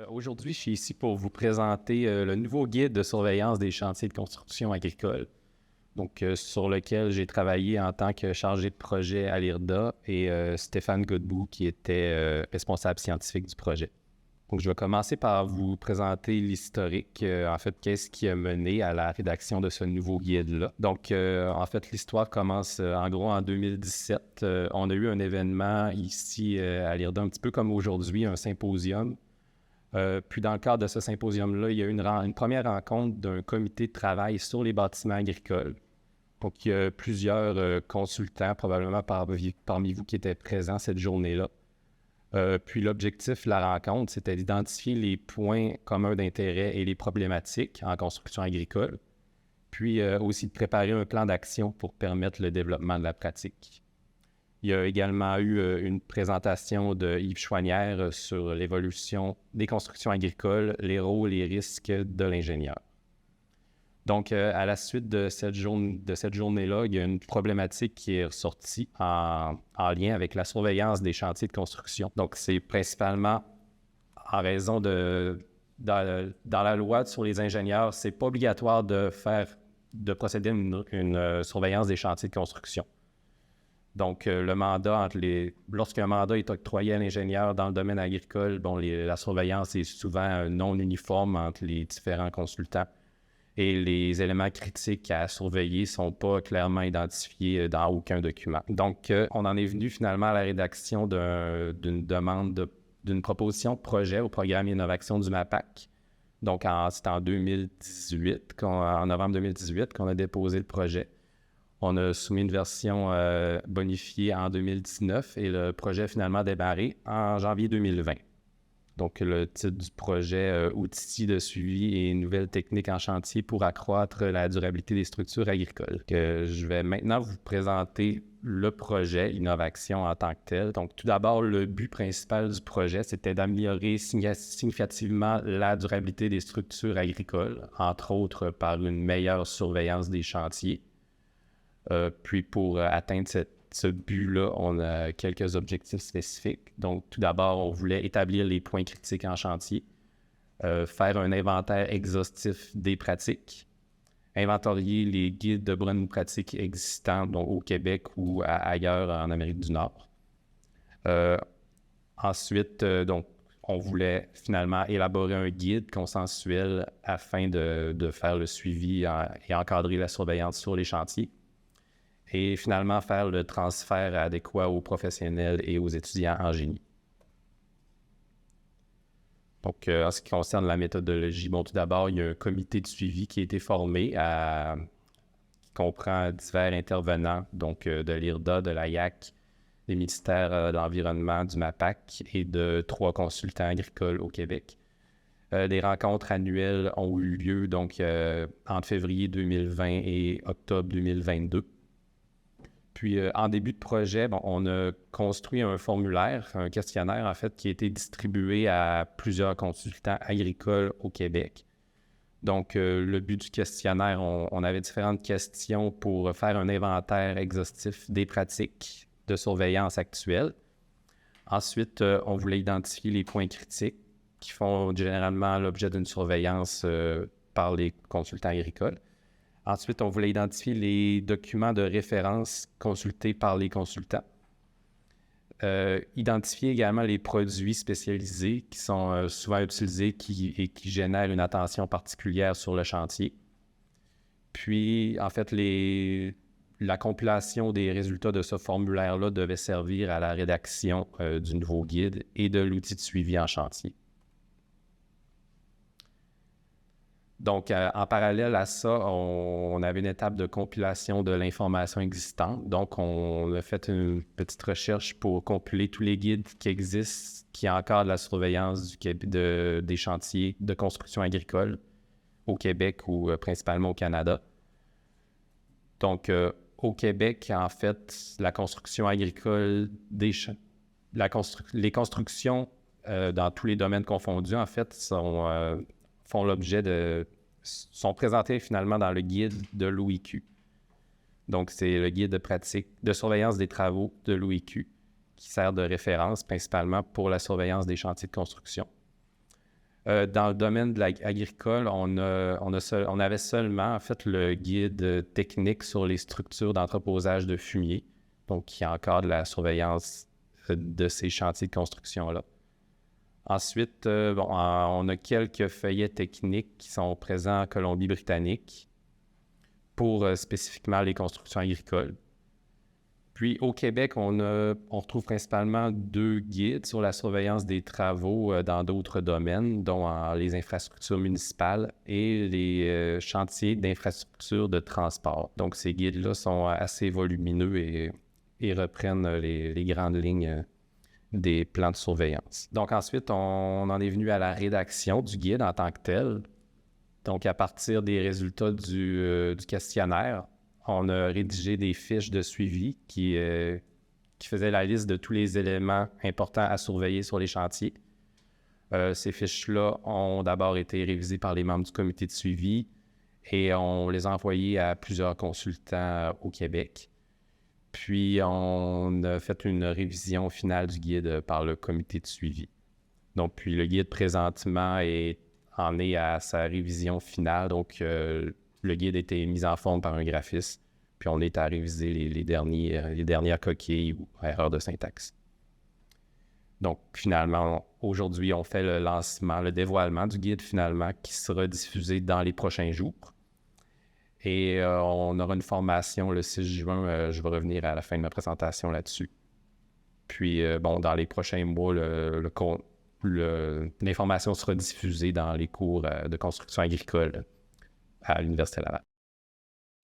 Aujourd'hui, je suis ici pour vous présenter le nouveau guide de surveillance des chantiers de construction agricole, sur lequel j'ai travaillé en tant que chargé de projet à l'IRDA et Stéphane Godbout qui était responsable scientifique du projet. Donc, je vais commencer par vous présenter l'historique, qu'est-ce qui a mené à la rédaction de ce nouveau guide-là. L'histoire commence en gros en 2017. On a eu un événement ici à l'IRDA, un petit peu comme aujourd'hui, un symposium. Puis dans le cadre de ce symposium-là, il y a eu une première rencontre d'un comité de travail sur les bâtiments agricoles. Donc, il y a plusieurs consultants, probablement parmi vous qui étaient présents cette journée-là. Puis l'objectif de la rencontre, c'était d'identifier les points communs d'intérêt et les problématiques en construction agricole, puis aussi de préparer un plan d'action pour permettre le développement de la pratique. Il y a également eu une présentation de Yves Chouanière sur l'évolution des constructions agricoles, les rôles et risques de l'ingénieur. Donc, à la suite de cette journée-là, il y a une problématique qui est ressortie en lien avec la surveillance des chantiers de construction. Donc, c'est principalement en raison dans la loi sur les ingénieurs, c'est pas obligatoire de procéder à une surveillance des chantiers de construction. Donc, le mandat lorsqu'un mandat est octroyé à l'ingénieur dans le domaine agricole, la surveillance est souvent non uniforme entre les différents consultants et les éléments critiques à surveiller ne sont pas clairement identifiés dans aucun document. Donc, on en est venu finalement à la rédaction d'une demande d'une proposition de projet au programme Innovation du MAPAC. Donc, c'est en novembre 2018 qu'on a déposé le projet. On a soumis une version bonifiée en 2019 et le projet a finalement démarré en janvier 2020. Donc, le titre du projet « Outils de suivi et nouvelles techniques en chantier pour accroître la durabilité des structures agricoles ». Je vais maintenant vous présenter le projet Innovation en tant que tel. Donc, tout d'abord, le but principal du projet, c'était d'améliorer significativement la durabilité des structures agricoles, entre autres par une meilleure surveillance des chantiers. Puis pour atteindre ce but-là, on a quelques objectifs spécifiques. Donc, tout d'abord, on voulait établir les points critiques en chantier, faire un inventaire exhaustif des pratiques, inventorier les guides de bonnes pratiques existants donc au Québec ou ailleurs en Amérique du Nord. Ensuite, on voulait finalement élaborer un guide consensuel afin de faire le suivi et encadrer la surveillance sur les chantiers. Et finalement faire le transfert adéquat aux professionnels et aux étudiants en génie. Donc, en ce qui concerne la méthodologie, tout d'abord, il y a un comité de suivi qui a été formé, qui comprend divers intervenants, de l'IRDA, de l'AIAC, des ministères de l'Environnement, du MAPAC et de 3 consultants agricoles au Québec. Des rencontres annuelles ont eu lieu entre février 2020 et octobre 2022. Puis, en début de projet, on a construit un formulaire, un questionnaire, en fait, qui a été distribué à plusieurs consultants agricoles au Québec. Donc, le but du questionnaire, on avait différentes questions pour faire un inventaire exhaustif des pratiques de surveillance actuelles. Ensuite, on voulait identifier les points critiques qui font généralement l'objet d'une surveillance par les consultants agricoles. Ensuite, on voulait identifier les documents de référence consultés par les consultants. Identifier également les produits spécialisés qui sont souvent utilisés et qui génèrent une attention particulière sur le chantier. Puis, en fait, la compilation des résultats de ce formulaire-là devait servir à la rédaction du nouveau guide et de l'outil de suivi en chantier. Donc, en parallèle à ça, on avait une étape de compilation de l'information existante. Donc, on a fait une petite recherche pour compiler tous les guides qui existent, qui encadrent la surveillance des chantiers de construction agricole au Québec ou principalement au Canada. Donc, au Québec, en fait, la construction agricole, les constructions dans tous les domaines confondus, en fait, sont présentés finalement dans le guide de l'OIQ. Donc, c'est le guide de pratique de surveillance des travaux de l'OIQ qui sert de référence principalement pour la surveillance des chantiers de construction. Dans le domaine de l'agricole, on avait seulement en fait le guide technique sur les structures d'entreposage de fumier, donc qui encadre la surveillance de ces chantiers de construction-là. Ensuite, on a quelques feuillets techniques qui sont présents en Colombie-Britannique pour spécifiquement les constructions agricoles. Puis au Québec, on retrouve principalement 2 guides sur la surveillance des travaux dans d'autres domaines, dont les infrastructures municipales et les chantiers d'infrastructures de transport. Donc ces guides-là sont assez volumineux et reprennent les grandes lignes des plans de surveillance. Donc ensuite, on en est venu à la rédaction du guide en tant que tel. Donc à partir des résultats du questionnaire, on a rédigé des fiches de suivi qui faisaient la liste de tous les éléments importants à surveiller sur les chantiers. Ces fiches-là ont d'abord été révisées par les membres du comité de suivi et on les a envoyées à plusieurs consultants au Québec. Puis, on a fait une révision finale du guide par le comité de suivi. Donc, puis le guide présentement en est à sa révision finale. Donc, le guide a été mis en forme par un graphiste. Puis, on est à réviser les dernières coquilles ou erreurs de syntaxe. Donc, finalement, aujourd'hui, on fait le dévoilement du guide finalement qui sera diffusé dans les prochains jours. Et on aura une formation le 6 juin. Je vais revenir à la fin de ma présentation là-dessus. Puis, dans les prochains mois, l'information sera diffusée dans les cours de construction agricole à l'Université Laval.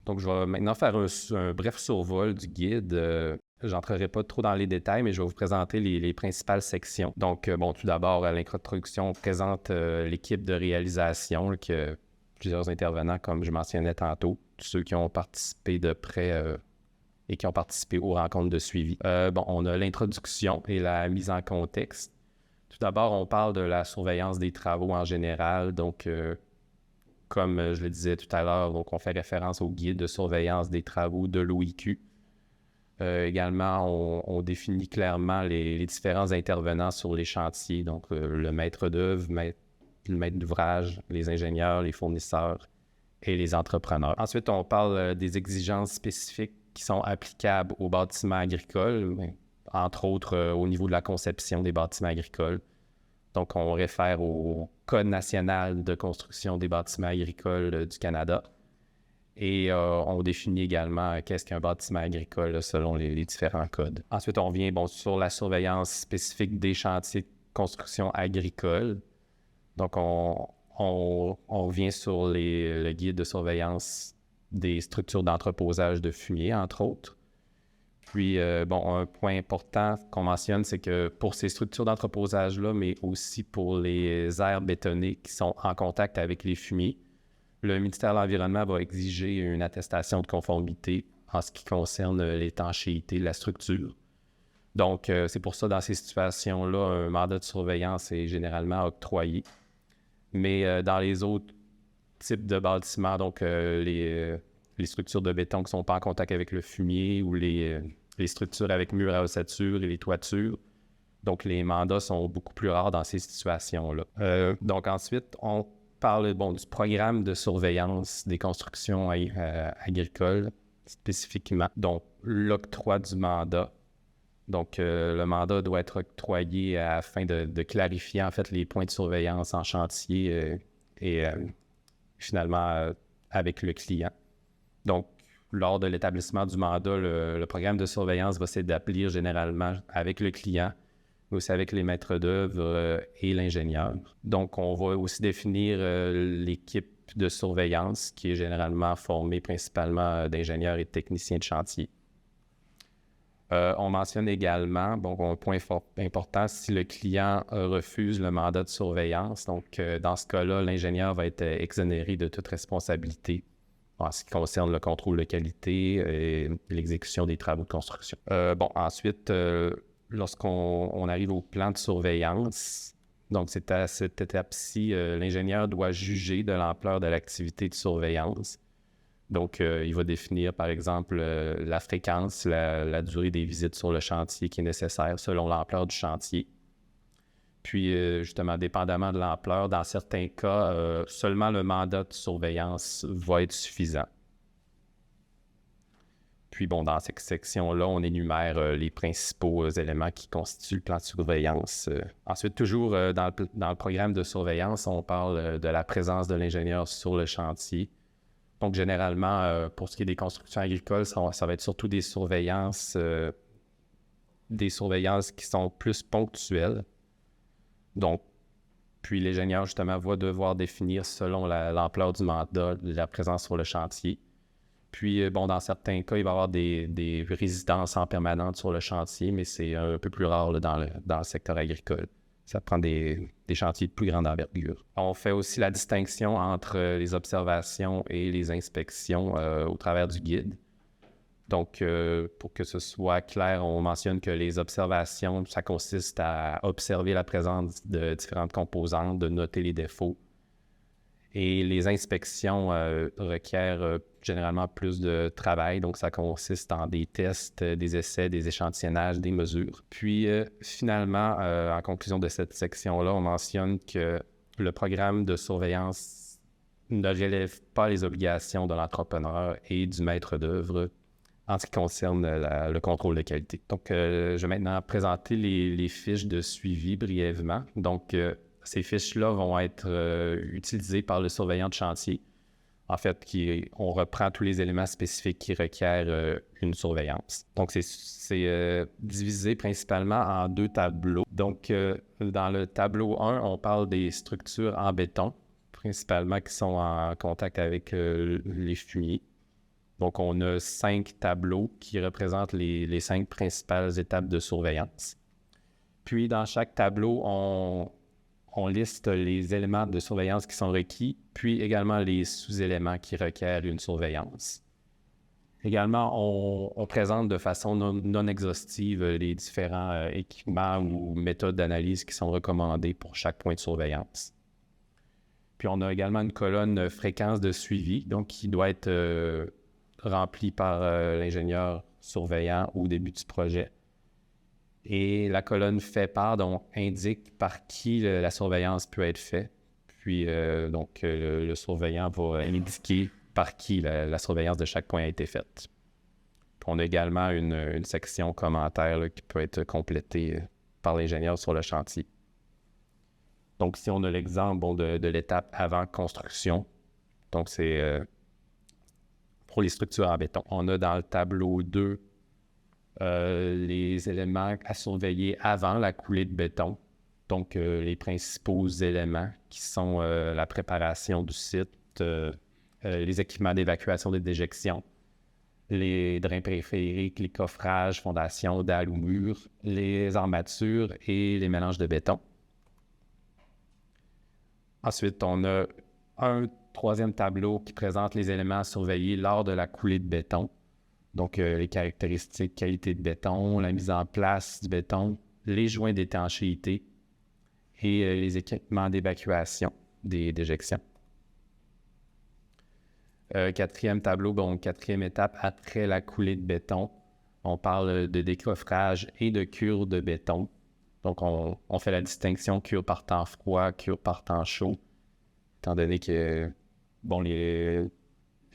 Donc, je vais maintenant faire un bref survol du guide. Je n'entrerai pas trop dans les détails, mais je vais vous présenter les principales sections. Donc, tout d'abord, à l'introduction, on présente l'équipe de réalisation, que plusieurs intervenants, comme je mentionnais tantôt, tous ceux qui ont participé de près et qui ont participé aux rencontres de suivi. On a l'introduction et la mise en contexte. Tout d'abord, on parle de la surveillance des travaux en général. Donc, comme je le disais tout à l'heure, donc on fait référence au guide de surveillance des travaux de l'OIQ. Également, on définit clairement les différents intervenants sur les chantiers. Donc, le maître d'œuvre, le maître d'ouvrage, les ingénieurs, les fournisseurs et les entrepreneurs. Ensuite, on parle des exigences spécifiques qui sont applicables aux bâtiments agricoles, entre autres au niveau de la conception des bâtiments agricoles. Donc, on réfère au Code national de construction des bâtiments agricoles du Canada. Et on définit également qu'est-ce qu'un bâtiment agricole selon les différents codes. Ensuite, on vient sur la surveillance spécifique des chantiers de construction agricole. Donc, on vient sur le guide de surveillance des structures d'entreposage de fumier, entre autres. Puis, un point important qu'on mentionne, c'est que pour ces structures d'entreposage-là, mais aussi pour les aires bétonnées qui sont en contact avec les fumiers, le ministère de l'Environnement va exiger une attestation de conformité en ce qui concerne l'étanchéité de la structure. Donc, c'est pour ça, dans ces situations-là, un mandat de surveillance est généralement octroyé. Mais dans les autres types de bâtiments, donc les structures de béton qui ne sont pas en contact avec le fumier ou les structures avec murs à ossature et les toitures, donc les mandats sont beaucoup plus rares dans ces situations-là. Donc ensuite, on parle du programme de surveillance des constructions agricoles spécifiquement, donc l'octroi du mandat. Donc, le mandat doit être octroyé afin de clarifier en fait les points de surveillance en chantier et finalement avec le client. Donc, lors de l'établissement du mandat, le programme de surveillance va s'établir généralement avec le client, mais aussi avec les maîtres d'œuvre et l'ingénieur. Donc, on va aussi définir l'équipe de surveillance qui est généralement formée principalement d'ingénieurs et de techniciens de chantier. On mentionne également, un point important, si le client refuse le mandat de surveillance, donc dans ce cas-là, l'ingénieur va être exonéré de toute responsabilité en ce qui concerne le contrôle de qualité et l'exécution des travaux de construction. Ensuite, lorsqu'on arrive au plan de surveillance, donc c'est à cette étape-ci, l'ingénieur doit juger de l'ampleur de l'activité de surveillance. Donc, il va définir, par exemple, la fréquence, la durée des visites sur le chantier qui est nécessaire selon l'ampleur du chantier. Puis, justement, dépendamment de l'ampleur, dans certains cas, seulement le mandat de surveillance va être suffisant. Puis, bon, dans cette section-là, on énumère les principaux éléments qui constituent le plan de surveillance. Ensuite, toujours dans le programme de surveillance, on parle de la présence de l'ingénieur sur le chantier. Donc, généralement, pour ce qui est des constructions agricoles, ça va être surtout des surveillances qui sont plus ponctuelles. Donc, puis l'ingénieur, justement, va devoir définir selon l'ampleur du mandat la présence sur le chantier. Puis, bon, dans certains cas, il va y avoir des résidences en permanence sur le chantier, mais c'est un peu plus rare là, dans le secteur agricole. Ça prend des chantiers de plus grande envergure. On fait aussi la distinction entre les observations et les inspections au travers du guide. Donc, pour que ce soit clair, on mentionne que les observations, ça consiste à observer la présence de différentes composantes, de noter les défauts. Et les inspections requièrent généralement plus de travail, donc ça consiste en des tests, des essais, des échantillonnages, des mesures. Puis finalement, en conclusion de cette section-là, on mentionne que le programme de surveillance ne relève pas les obligations de l'entrepreneur et du maître d'œuvre en ce qui concerne le contrôle de qualité. Donc, je vais maintenant présenter les fiches de suivi brièvement. Donc, ces fiches-là vont être utilisées par le surveillant de chantier. En fait, on reprend tous les éléments spécifiques qui requièrent une surveillance. Donc, c'est divisé principalement en 2 tableaux. Donc, dans le tableau 1, on parle des structures en béton, principalement qui sont en contact avec les fumiers. Donc, on a 5 tableaux qui représentent les 5 principales étapes de surveillance. Puis, dans chaque tableau, on liste les éléments de surveillance qui sont requis, puis également les sous-éléments qui requièrent une surveillance. Également, on présente de façon non exhaustive les différents équipements ou méthodes d'analyse qui sont recommandés pour chaque point de surveillance. Puis, on a également une colonne fréquence de suivi, donc qui doit être rempli par l'ingénieur surveillant au début du projet. Et la colonne fait part, donc, indique par qui la surveillance peut être faite. Puis, le surveillant va indiquer par qui la surveillance de chaque point a été faite. Puis on a également une section commentaire là, qui peut être complétée par l'ingénieur sur le chantier. Donc, si on a l'exemple de l'étape avant construction, donc c'est pour les structures en béton. On a dans le tableau 2 les éléments à surveiller avant la coulée de béton. Donc, les principaux éléments qui sont la préparation du site, les équipements d'évacuation des déjections, les drains périphériques, les coffrages, fondations, dalles ou murs, les armatures et les mélanges de béton. Ensuite, on a un 3e tableau qui présente les éléments à surveiller lors de la coulée de béton. Donc, les caractéristiques, qualité de béton, la mise en place du béton, les joints d'étanchéité et les équipements d'évacuation des déjections. 4e tableau, bon, 4e étape après la coulée de béton. On parle de décoffrage et de cure de béton. Donc, on fait la distinction cure par temps froid, cure par temps chaud, étant donné que, bon, les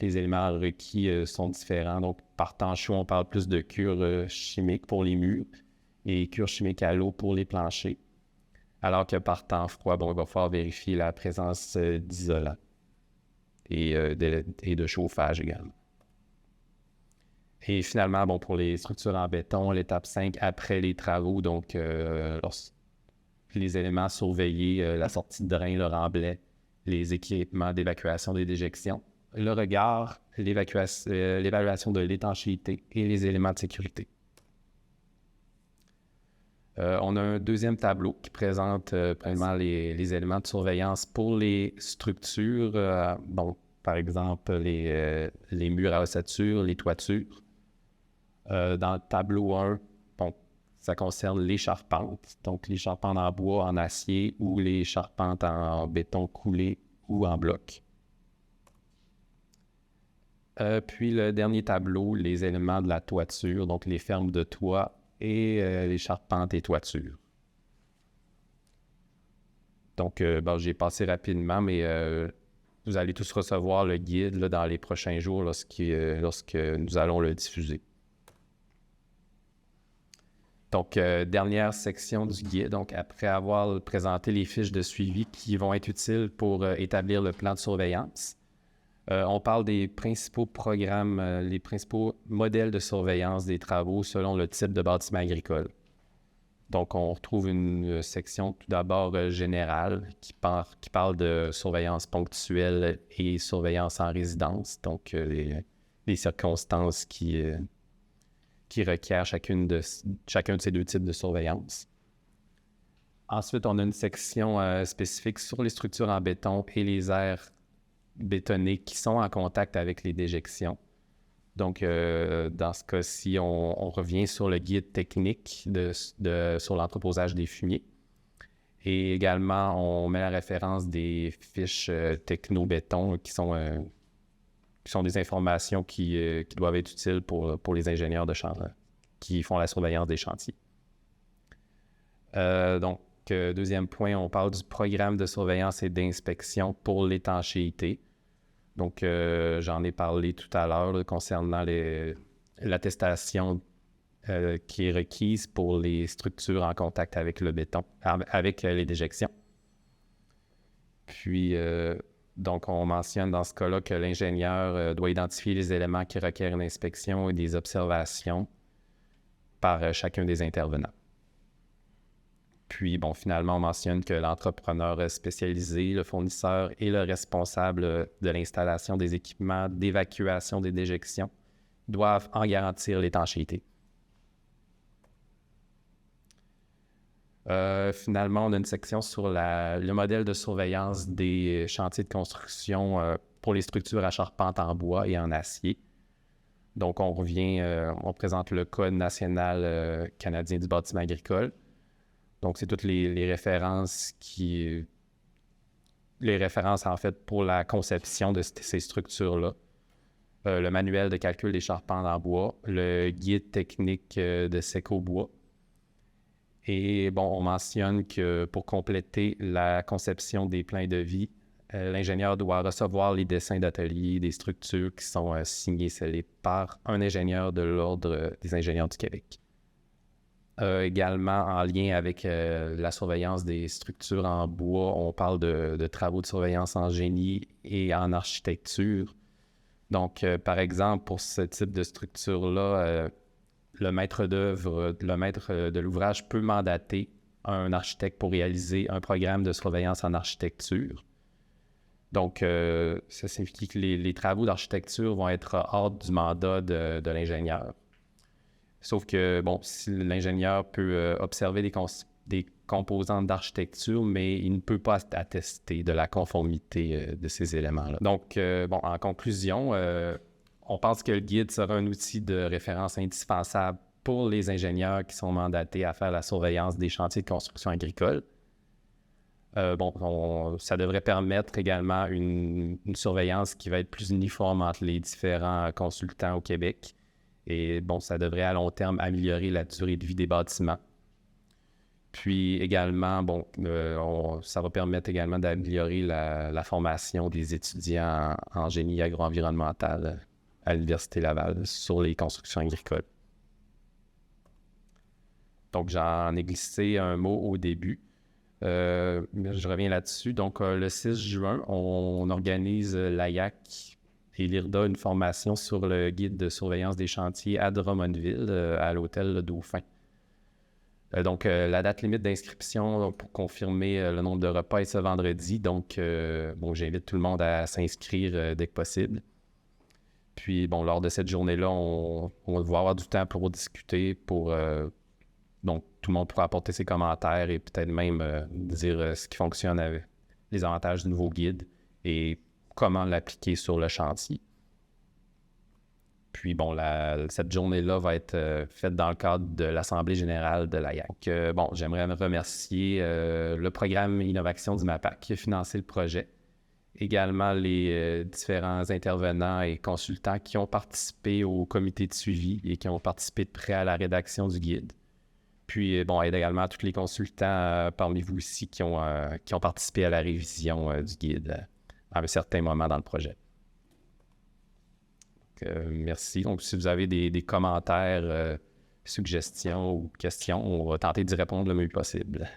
éléments requis sont différents. Donc, par temps chaud, on parle plus de cure chimique pour les murs et cure chimique à l'eau pour les planchers. Alors que par temps froid, bon, il va falloir vérifier la présence d'isolants et de chauffage également. Et finalement, bon, pour les structures en béton, l'étape 5, après les travaux, donc les éléments surveillés, la sortie de drain, le remblai, les équipements d'évacuation des déjections, le regard, l'évaluation de l'étanchéité et les éléments de sécurité. On a un 2e tableau qui présente vraiment les éléments de surveillance pour les structures, par exemple les murs à ossature, les toitures. Dans le tableau 1, bon, ça concerne les charpentes, donc les charpentes en bois, en acier ou les charpentes en béton coulé ou en bloc. Puis le dernier tableau, les éléments de la toiture, donc les fermes de toit et les charpentes et toitures. Donc, j'ai passé rapidement, mais vous allez tous recevoir le guide là, dans les prochains jours lorsque nous allons le diffuser. Donc, dernière section du guide. Donc, après avoir présenté les fiches de suivi qui vont être utiles pour établir le plan de surveillance, on parle des principaux programmes, les principaux modèles de surveillance des travaux selon le type de bâtiment agricole. Donc, on retrouve une section tout d'abord générale qui parle de surveillance ponctuelle et surveillance en résidence, donc les circonstances qui requièrent chacun de ces deux types de surveillance. Ensuite, on a une section spécifique sur les structures en béton et les aires bétonnées qui sont en contact avec les déjections. Donc, dans ce cas-ci, on revient sur le guide technique sur l'entreposage des fumiers. Et également, on met la référence des fiches techno-béton qui sont des informations qui doivent être utiles pour les ingénieurs de chantier qui font la surveillance des chantiers. Donc, deuxième point, on parle du programme de surveillance et d'inspection pour l'étanchéité. Donc, j'en ai parlé tout à l'heure concernant l'attestation qui est requise pour les structures en contact avec le béton, avec les déjections. Puis, donc, on mentionne dans ce cas-là que l'ingénieur doit identifier les éléments qui requièrent une inspection et des observations par chacun des intervenants. Puis, finalement, on mentionne que l'entrepreneur spécialisé, le fournisseur et le responsable de l'installation des équipements d'évacuation des déjections doivent en garantir l'étanchéité. Finalement, on a une section sur le modèle de surveillance des chantiers de construction pour les structures à charpente en bois et en acier. Donc, on présente le Code national canadien du bâtiment agricole. Donc, c'est toutes les références en fait pour la conception de ces structures-là. Le manuel de calcul des charpentes en bois, le guide technique de Secobois. Et on mentionne que pour compléter la conception des plans de vie, l'ingénieur doit recevoir les dessins d'atelier des structures qui sont signés, scellés par un ingénieur de l'Ordre des ingénieurs du Québec. Également, en lien avec la surveillance des structures en bois, on parle de travaux de surveillance en génie et en architecture. Donc, par exemple, pour ce type de structure-là, le maître d'œuvre, le maître de l'ouvrage peut mandater un architecte pour réaliser un programme de surveillance en architecture. Donc, ça signifie que les travaux d'architecture vont être hors du mandat de l'ingénieur. Sauf que, si l'ingénieur peut observer des composantes d'architecture, mais il ne peut pas attester de la conformité de ces éléments-là. Donc, en conclusion, on pense que le guide sera un outil de référence indispensable pour les ingénieurs qui sont mandatés à faire la surveillance des chantiers de construction agricole. Ça devrait permettre également une surveillance qui va être plus uniforme entre les différents consultants au Québec. Et ça devrait à long terme améliorer la durée de vie des bâtiments. Puis également, ça va permettre également d'améliorer la formation des étudiants en génie agro-environnemental à l'Université Laval sur les constructions agricoles. Donc, j'en ai glissé un mot au début. Je reviens là-dessus. Donc, le 6 juin, on organise l'AIAC et l'IRDA une formation sur le guide de surveillance des chantiers à Drummondville, à l'hôtel Le Dauphin. Donc, la date limite d'inscription pour confirmer le nombre de repas est ce vendredi. Donc, j'invite tout le monde à s'inscrire dès que possible. Puis, lors de cette journée-là, on va avoir du temps pour discuter, donc, tout le monde pourra apporter ses commentaires et peut-être même dire ce qui fonctionne avec les avantages du nouveau guide et comment l'appliquer sur le chantier. Puis, cette journée-là va être faite dans le cadre de l'Assemblée générale de l'AIAC. J'aimerais remercier le programme Innovation du MAPAC qui a financé le projet. Également, les différents intervenants et consultants qui ont participé au comité de suivi et qui ont participé de près à la rédaction du guide. Puis, bon, aide également à tous les consultants parmi vous aussi qui ont participé à la révision du guide à un certain moment dans le projet. Merci. Donc, si vous avez des commentaires, suggestions ou questions, on va tenter d'y répondre le mieux possible.